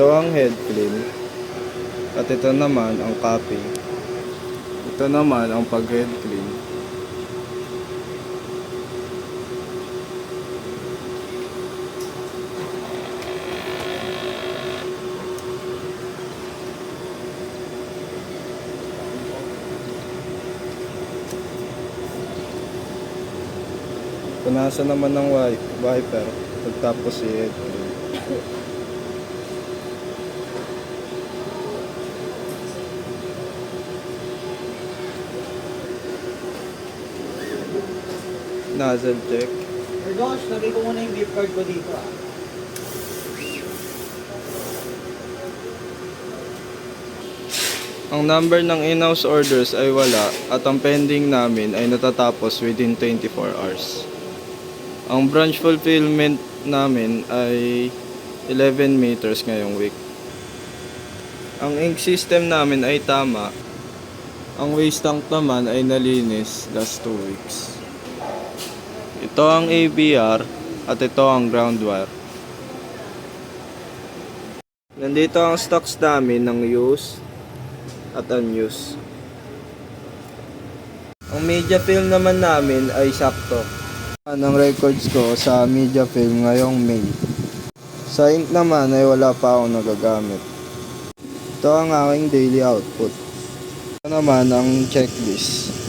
Ito ang head clean. At ito naman ang capping. Ito naman ang pag-head clean. Punasan naman ng wiper pagtapos i-head clean. Nozzle check. Sir Josh, lagay ko muna yung gift card ko dito ah. Ang number ng in-house orders ay wala at ang pending namin ay natatapos within 24 hours. Ang branch fulfillment namin ay 11 meters ngayong week. Ang ink system namin ay tama. Ang waste tank naman ay nalinis last 2 weeks. Ito ang ABR at ito ang ground wire. Nandito ang stocks namin ng used at unused. Ang media film naman namin ay sakto. Ang records ko sa media film ngayong May. Sa ink naman ay wala pa akong nagagamit. Ito ang aking daily output. Ito naman ang checklist.